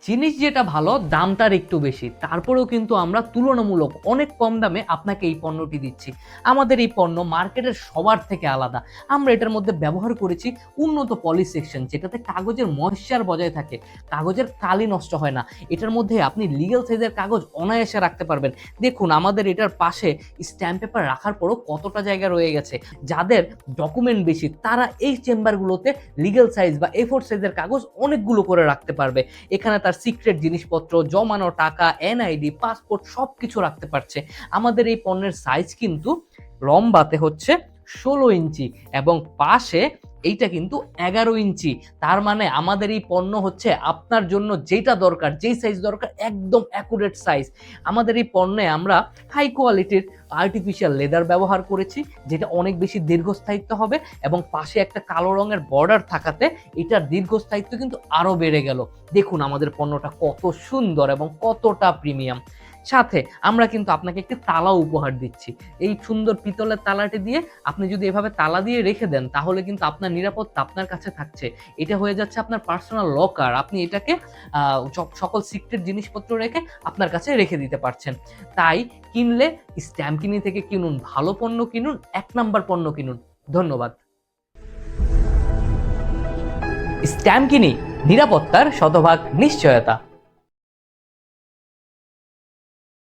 জিনিস যেটা ভালো দামটার একটু বেশি, তারপরেও কিন্তু আমরা তুলনামূলক অনেক কম দামে আপনাকে এই পণ্যটি দিচ্ছি। আমাদের এই পণ্য মার্কেটের সবার থেকে আলাদা। আমরা এটার মধ্যে ব্যবহার করেছি উন্নত পলি সেকশন, যেটাতে কাগজের ময়েশ্চার বজায় থাকে, কাগজের কালি নষ্ট হয় না। এটার মধ্যে আপনি লিগ্যাল সাইজের কাগজ অনায়াসে রাখতে পারবেন। দেখুন আমাদের এটার পাশে স্ট্যাম্প পেপার রাখার পরও কতটা জায়গা রয়ে গেছে। যাদের ডকুমেন্ট বেশি তারা এই চেম্বারগুলোতে লিগ্যাল সাইজ বা A4 সাইজের কাগজ অনেকগুলো করে রাখতে পারবে। এখানে তার সিক্রেট জিনিসপত্র, জমানো টাকা, এনআইডি, পাসপোর্ট সবকিছু রাখতে পারছে। আমাদের এই পণ্যের সাইজ কিন্তু লম্বাতে হচ্ছে 16 ইঞ্চি এবং পাশে এইটা কিন্তু 11 ইঞ্চি। তার মানে আমাদের এই পণ্য হচ্ছে আপনার জন্য যেটা দরকার, যেই সাইজ দরকার একদম অ্যাকুরেট সাইজ। আমাদের এই পণ্যে আমরা হাই কোয়ালিটির আর্টিফিশিয়াল লেদার ব্যবহার করেছি, যেটা অনেক বেশি দীর্ঘস্থায়িত্ব হবে এবং পাশে একটা কালো রঙের বর্ডার থাকাতে এটার দীর্ঘস্থায়িত্ব কিন্তু আরো বেড়ে গেল। দেখুন আমাদের পণ্যটা কত সুন্দর এবং কতটা প্রিমিয়াম। সাথে আমরা কিন্তু আপনাকে একটি তালা উপহার দিচ্ছি। এই সুন্দর পিতলের তালাটি দিয়ে আপনি যদি এভাবে তালা দিয়ে রেখে দেন তাহলে কিন্তু আপনার নিরাপত্তা আপনার কাছে থাকছে। এটা হয়ে যাচ্ছে আপনার পার্সোনাল লকার। আপনি এটাকে সকল সিক্রেট জিনিসপত্র রেখে আপনার কাছে রেখে দিতে পারছেন। তাই কিনলে স্ট্যাম্প কিনি থেকে কিনুন, ভালো পণ্য কিনুন, 1 নাম্বার পণ্য কিনুন। ধন্যবাদ। স্ট্যাম্প কিনি, নিরাপত্তার শতভাগ নিশ্চয়তা।